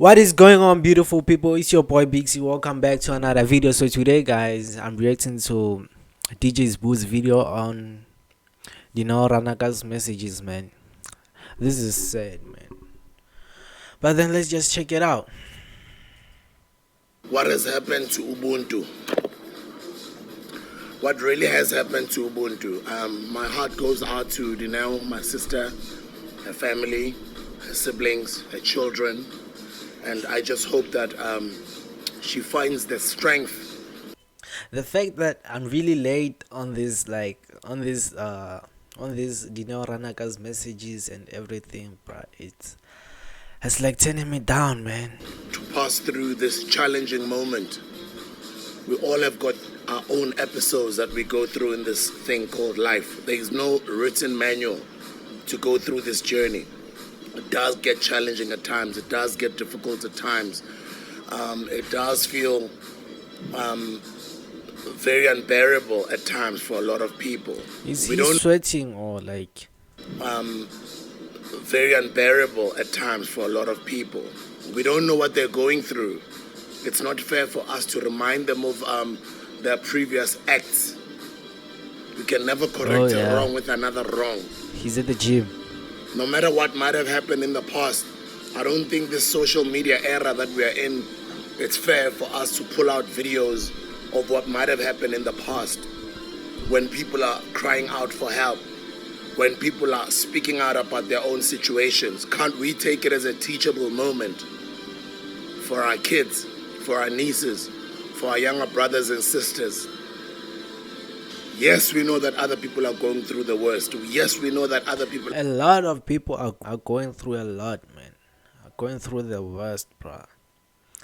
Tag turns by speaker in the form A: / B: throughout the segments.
A: What is going on, beautiful people? It's your boy Bixie. Welcome back to another video. So today, guys, I'm reacting to DJ's Boo's video on Dineo Ranaka's messages, man. This is sad, man. But then let's just check it out.
B: What has happened to Ubuntu? What really has happened to Ubuntu? My heart goes out to Dineo, my sister, her family, her siblings, her children, and I just hope that she finds the strength.
A: The fact that I'm really late on this, on this Dineo Ranaka's messages and everything, bro, it's like turning me down, man.
B: To pass through this challenging moment. We all have got our own episodes that we go through in this thing called life. There is no written manual to go through this journey. It does get challenging at times. It does get difficult at times. It does feel very unbearable at times for a lot of people.
A: Is he sweating or like?
B: Very unbearable at times for a lot of people. We don't know what they're going through. It's not fair for us to remind them of their previous acts. We can never correct a wrong with another wrong.
A: He's at the gym.
B: No matter what might have happened in the past, I don't think this social media era that we are in, it's fair for us to pull out videos of what might have happened in the past when people are crying out for help, when people are speaking out about their own situations. Can't we take it as a teachable moment for our kids, for our nieces, for our younger brothers and sisters? Yes, we know that other people are going through the worst. Yes, we know that other people...
A: A lot of people are going through a lot, man. Are going through the worst, bro.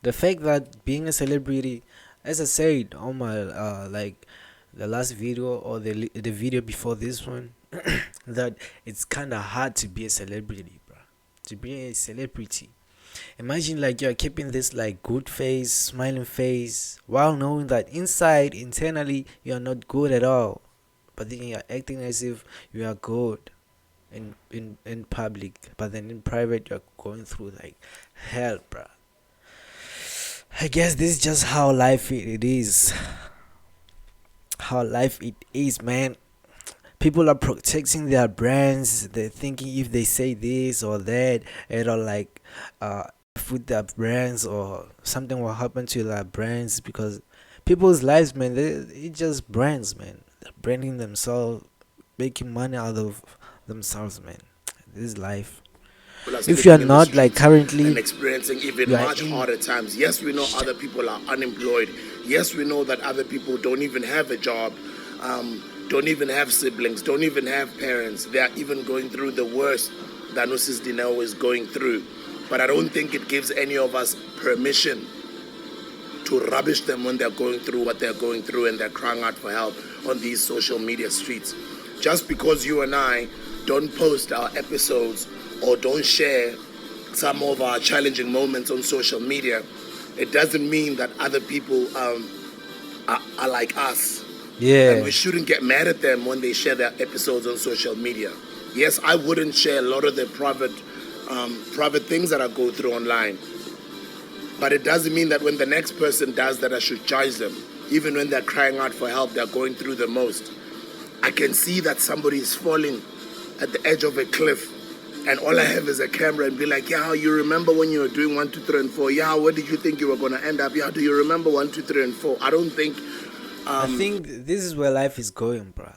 A: The fact that being a celebrity, as I said on my, like, the last video or the video before this one, that it's kind of hard to be a celebrity, bro. To be a celebrity. Imagine like you're keeping this like good face, smiling face, while knowing that internally you're not good at all, but then you're acting as if you are good in public, but then in private you're going through like hell, bruh. I guess this is just how life it is. How life it is, man. People are protecting their brands. They're thinking if they say this or that, it'll like with their brands or something will happen to their brands, because people's lives, man, it's just brands, man. They're branding themselves, making money out of themselves, man. This is life. If you're not like currently
B: and experiencing even much harder times. Yes, we know other people are unemployed. Yes, we know that other people don't even have a job, don't even have siblings, don't even have parents. They are even going through the worst that Mrs. Dineo is going through. But I don't think it gives any of us permission to rubbish them when they're going through what they're going through and they're crying out for help on these social media streets. Just because you and I don't post our episodes or don't share some of our challenging moments on social media, it doesn't mean that other people are like us.
A: Yeah.
B: And we shouldn't get mad at them when they share their episodes on social media. Yes, I wouldn't share a lot of the private things that I go through online. But it doesn't mean that when the next person does that, I should judge them. Even when they're crying out for help, they're going through the most. I can see that somebody is falling at the edge of a cliff, and all I have is a camera and be like, yeah, you remember when you were doing 1, 2, 3, and 4? Yeah, where did you think you were going to end up? Yeah, do you remember 1, 2, 3, and 4? I don't think...
A: I think this is where life is going, bro.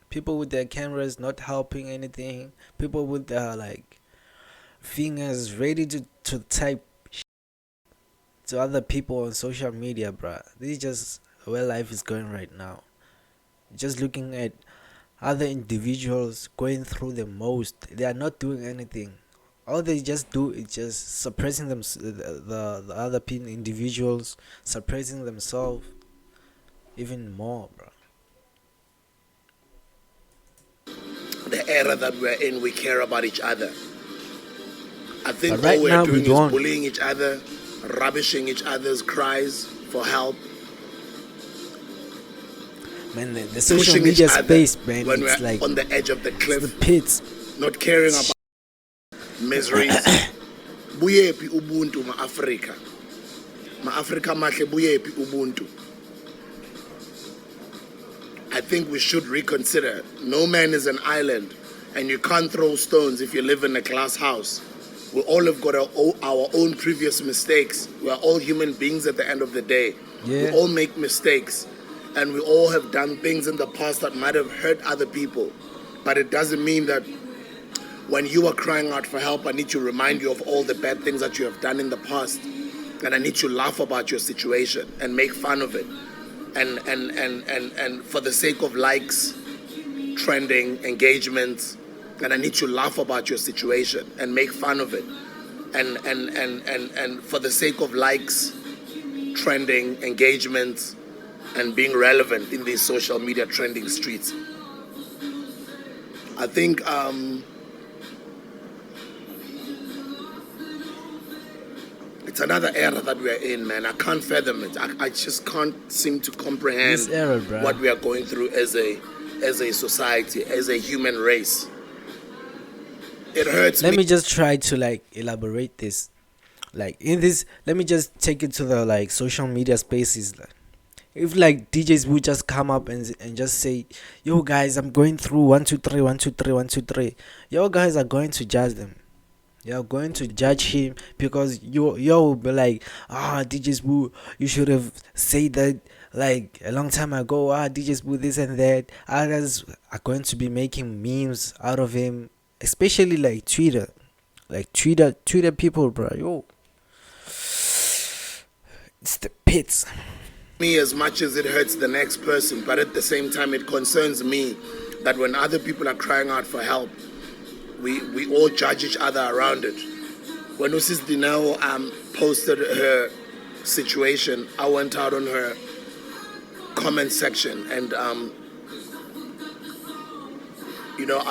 A: People with their cameras not helping anything. People with their, like, fingers ready to type to other people on social media, bro. This is just where life is going right now. Just looking at other individuals going through the most. They are not doing anything. All they just do is just suppressing them, the other individuals, suppressing themselves even more, bro.
B: The era that we're in, we care about each other. I think
A: but right
B: all we're
A: now
B: doing
A: we don't.
B: is bullying each other, rubbishing each other's cries for help.
A: Man, the social media space, man,
B: when
A: it's
B: we're
A: like
B: on the edge of the cliff,
A: the pits.
B: not caring about miseries, Buyepi ubuntu ma-Afrika. Ma-Afrika mahle buyepi ubuntu. I think we should reconsider. No man is an island, and you can't throw stones if you live in a glass house. We all have got our own previous mistakes. We are all human beings at the end of the day.
A: Yeah.
B: We all make mistakes, and we all have done things in the past that might have hurt other people. But it doesn't mean that when you are crying out for help, I need to remind you of all the bad things that you have done in the past. And I need to laugh about your situation and make fun of it. And for the sake of likes, trending, engagement, and I need to laugh about your situation and make fun of it. And for the sake of likes, trending, engagement, and being relevant in these social media trending streets. I think it's another era that we are in, man. I can't fathom it. I just can't seem to comprehend
A: This era, bro.
B: what we are going through as a society, as a human race. It hurts
A: Let
B: me.
A: me just try to like elaborate this. Like in this, let me just take it to the like social media spaces. Like, if like DJs would just come up and just say, "Yo guys, I'm going through 1 2 3 1 2 3 1 2 3," yo guys are going to judge them. You're going to judge him because you will be like, DJs Boo, you should have said that like a long time ago. DJs Boo, this and that. Others are going to be making memes out of him, especially like Twitter people, bro. Yo, it's the pits.
B: Me as much as it hurts the next person, but at the same time it concerns me that when other people are crying out for help, we all judge each other around it. When Mrs. Dineo posted her situation, I went out on her comment section and I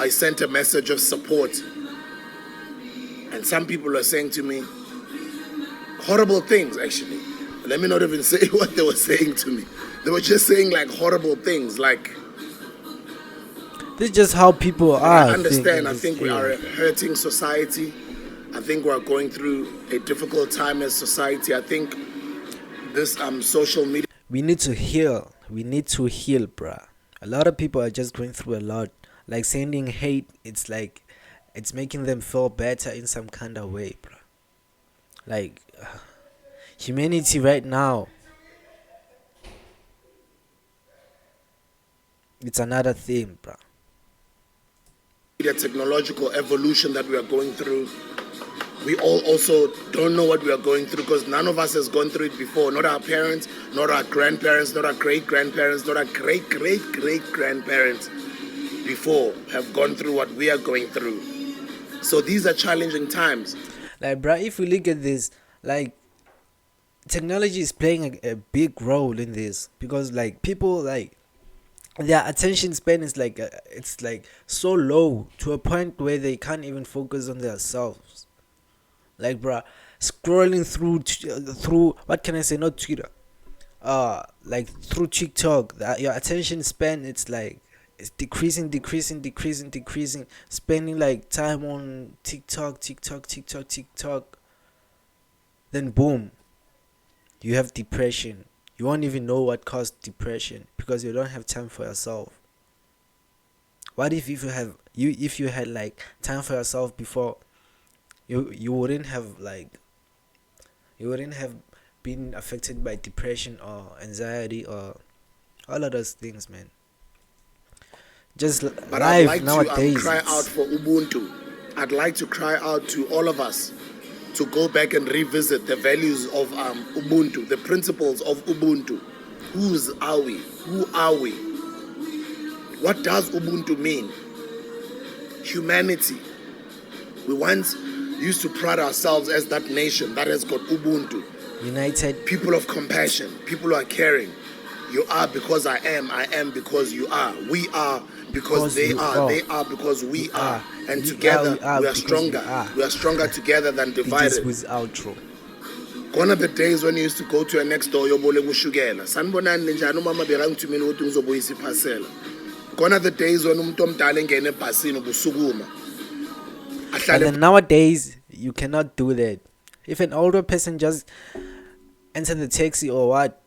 B: sent a message of support, and some people are saying to me horrible things. Actually, let me not even say what they were saying to me. They were just saying like horrible things. Like,
A: this is just how people are.
B: I understand. I think we are a hurting society. I think we are going through a difficult time as society. I think this social media.
A: We need to heal. We need to heal, bruh. A lot of people are just going through a lot. Like sending hate, it's like it's making them feel better in some kind of way, bruh. Like humanity right now, it's another thing, bruh.
B: The technological evolution that we are going through, we all also don't know what we are going through because none of us has gone through it before. Not our parents, not our grandparents, not our great-grandparents, not our great-great-great-grandparents before have gone through what we are going through. So these are challenging times.
A: Like, bruh, if we look at this, like, technology is playing a big role in this because, like, people, like, their attention span is like it's like so low to a point where they can't even focus on themselves. Like, bruh, scrolling through what can I say? Not Twitter. Like through TikTok, your attention span it's like it's decreasing. Spending like time on TikTok. Then boom, you have depression. You won't even know what caused depression because you don't have time for yourself. What if you had like time for yourself before, you wouldn't have been affected by depression or anxiety or all of those things, man. Just
B: but I'd
A: life
B: like
A: nowadays.
B: To cry out for Ubuntu. I'd like to cry out to all of us to go back and revisit the values of Ubuntu, the principles of Ubuntu. Whose are we? Who are we? What does Ubuntu mean? Humanity. We once used to pride ourselves as that nation that has got Ubuntu.
A: United.
B: People of compassion, people who are caring. You are because I am because you are. We are because they are. They are because we are. And together we are stronger. We are stronger together than divided.
A: This was outro.
B: Gone are the days when you used to go to a next door yobole kushukela. Sanibonani njani umama bekanguthumela ukuthi ngizoboyisa iphasela. Gone are the days when umuntu omdala engene ebhasini ubusukuma.
A: And then nowadays you cannot do that. If an older person just enter the taxi or what,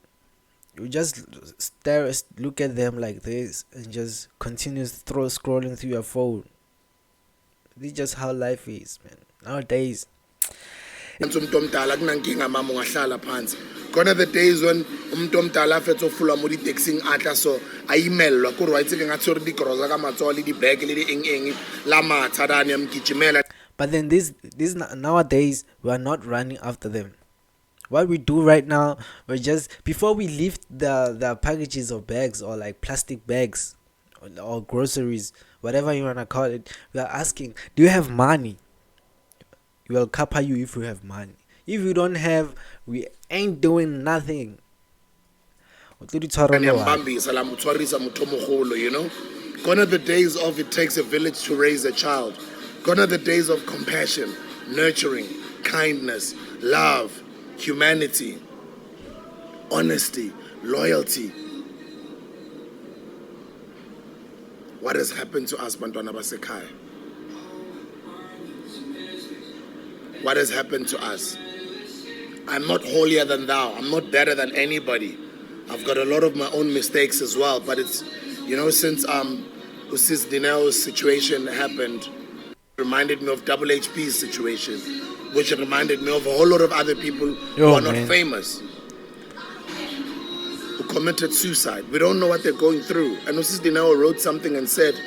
A: you just look at them like this, and just continue scrolling through your phone. This is just how life is, man. Nowadays.
B: Umuntu omdala kunankinga mama ungahlala phansi. Gone the days when umuntu omdala afethe ofula mo di taxing atla so ayimelwa ku right ke ngathi re di groza ka matsoli di bag le di eng la matha dane amgijimela.
A: But then this nowadays we are not running after them. What we do right now, we just, before we lift the packages of bags or like plastic bags or groceries, whatever you wanna call it, we are asking, do you have money? We will cover you if you have money. If you don't have, we ain't doing nothing.
B: You know, gone are the days of it takes a village to raise a child. Gone are the days of compassion, nurturing, kindness, love, humanity, honesty, loyalty. What has happened to us, Bantwana Basekai? What has happened to us? I'm not holier than thou. I'm not better than anybody. I've got a lot of my own mistakes as well. But it's, you know, since Dineo's situation happened, it reminded me of Double HP's situation, which reminded me of a whole lot of other people who are not famous, who committed suicide. We don't know what they're going through. And Mrs. Dineo wrote something and said,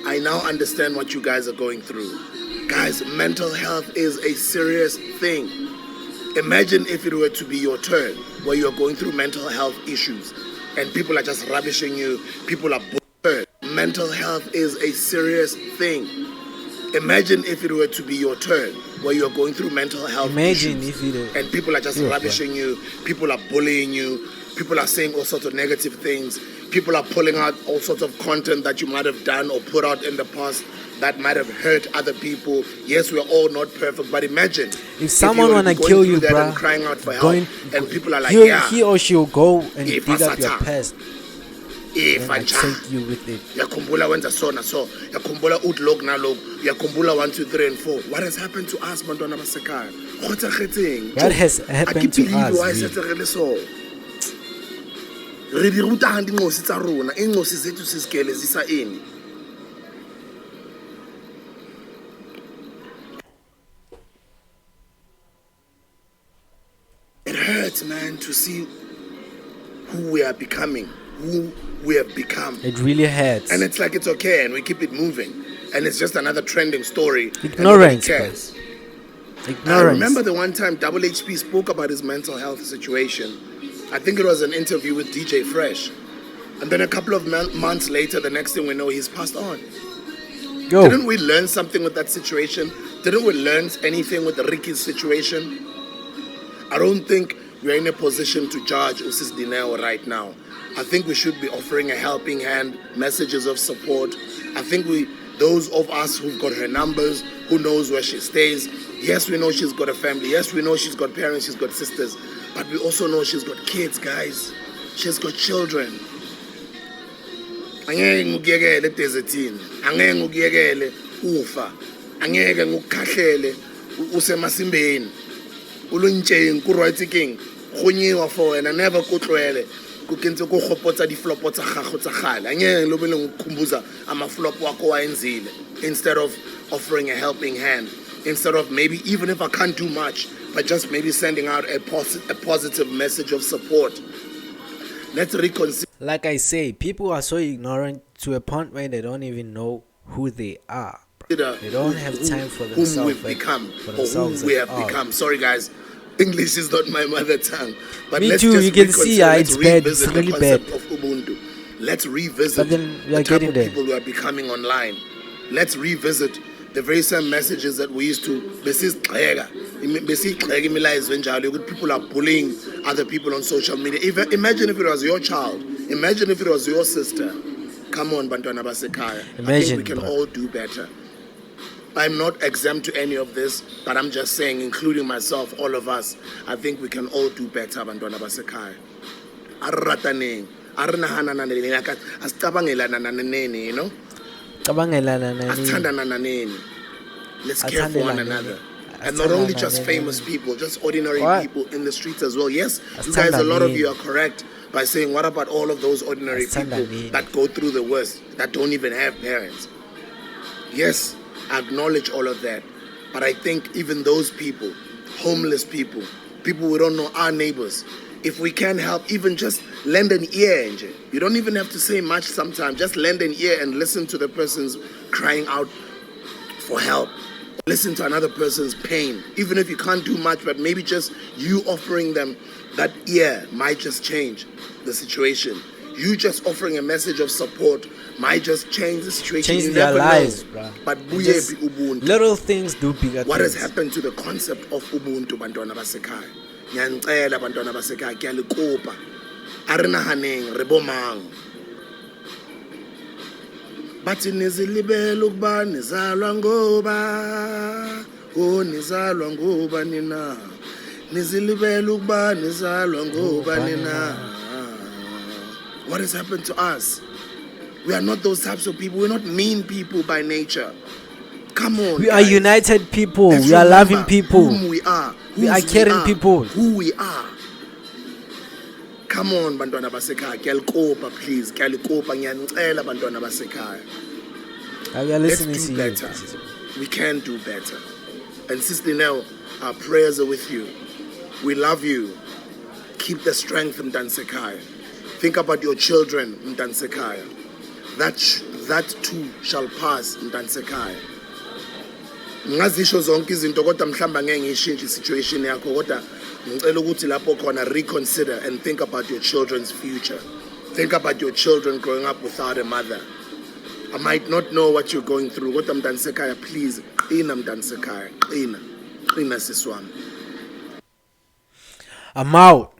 B: I now understand what you guys are going through. Guys, mental health is a serious thing. Imagine if it were to be your turn, where you're going through mental health issues, and people are just rubbishing you, people are bullying. Mental health is a serious thing. Imagine if it were to be your turn, where you're going through mental health issues, and people are just rubbishing you, people are bullying you, people are saying all sorts of negative things, people are pulling out all sorts of content that you might have done or put out in the past that might have hurt other people. Yes, we're all not perfect, but imagine
A: if someone wanna kill you, bruh,
B: and crying out for help, and people are like,
A: he or she will go and dig up your past. And I take you with it.
B: Yakhumbula wenza so na so. Yakhumbula utlog na log. Yakhumbula 1, 2, 3, and 4. What has happened to us, Bantwana Basekai?
A: What has happened to us?
B: Re di ruta handi ngosi tsa rona, ngosi zethu sisikele zisa ini. It hurts, man, to see who we are becoming, who we have become.
A: It really hurts.
B: And it's like it's okay, and we keep it moving. And it's just another trending story.
A: Ignorance. Ignorance.
B: I remember the one time Double HP spoke about his mental health situation. I think it was an interview with DJ Fresh. And then a couple of months later, the next thing we know, he's passed on.
A: Yo.
B: Didn't we learn something with that situation? Didn't we learn anything with Ricky's situation? I don't think we're in a position to judge Mrs. Dineo right now. I think we should be offering a helping hand, messages of support. I think those of us who've got her numbers, who knows where she stays, yes, we know she's got a family. Yes, we know she's got parents, she's got sisters. But we also know she's got kids, guys. She's got children. Angeke ngukuyekele edesertini. Angeke ngukuyekele ufa. Angeke ngukukhahlele usemasimbeni. Uluntsheng ku right king. Gonyiwa for wena never kutlwele. Kukentse go gopotsa di flopo tsa gago tsa gale. Angeke lo bele ngikukhumbuza ama flop wakho waenzile, instead of offering a helping hand. Instead of maybe, even if I can't do much, but just maybe sending out a positive message of support. Let's reconsider.
A: Like I say, people are so ignorant to a point where they don't even know who they are. They don't have time for themselves.
B: Whom we've become, or who we have become. Sorry, guys. English is not my mother tongue. But
A: Me
B: let's
A: too,
B: just
A: you can see it's bad. It's really bad.
B: Of Ubuntu. Let's revisit
A: the type of
B: people who are becoming online. Let's revisit the very same messages that we used to. People are bullying other people on social media. Imagine if it was your child. Imagine if it was your sister. Come on, Bantwana Basekai. I think we can all do better. I'm not exempt to any of this, but I'm just saying, including myself, all of us, I think we can all do better, Bantwana Basekai. Arrataneng. You know? Let's care for one another. And not only
A: Asithandana
B: just famous people, just ordinary
A: What?
B: people in the streets as well. Yes, you guys, a lot of you are correct by saying, what about all of those ordinary people
A: Asithandani.
B: that go through the worst, that don't even have parents? Yes, I acknowledge all of that. But I think even those people, homeless people, people we don't know, our neighbors, if we can help, even just lend an ear, Angel. You don't even have to say much sometimes. Just lend an ear and listen to the person's crying out for help. Listen to another person's pain. Even if you can't do much, but maybe just you offering them that ear might just change the situation. You just offering a message of support might just change the situation.
A: Change
B: You
A: their
B: never
A: lives,
B: know.
A: bruh.
B: But
A: It just-
B: Ubuntu.
A: little things do bigger
B: What has
A: things.
B: happened to the concept of Ubuntu bantwana basekhaya? Ngiyanicela bantwana basekhaya, kuyalikopa. Arinahaneng rebomang. Bathi nizilibele ukuba nizalwa ngoba. Oh nizalwa ngoba nina. Nizilibele ukuba nizalwa ngoba nina. What has happened to us? We are not those types of people. We're not mean people by nature. Come on,
A: We are
B: guys.
A: united people.
B: Let's
A: We are loving
B: remember
A: people.
B: Whom we are.
A: We are
B: whose
A: caring people.
B: Who we are. Come on, bantwana basekhaya. Kuyalikopa, please. Kuyalikopa, ngiyanicela bantwana basekhaya.
A: We are
B: Let's
A: listening
B: do
A: to
B: better.
A: you.
B: We can do better. And Sister Dineo, our prayers are with you. We love you. Keep the strength, Mtansekaya. Think about your children, Mtansekaya. That too shall pass, Mtansekaya. Ngazisho zonke izinto kodwa mhlamba ngeke ngishintshe situation yakho kodwa ngicela ukuthi lapho khona reconsider and think about your children's future. Think about your children growing up without a mother. I might not know what you're going through. Kodwa Mtansekaya, please, qina Mtansekaya, qina siswami.
A: I'm out.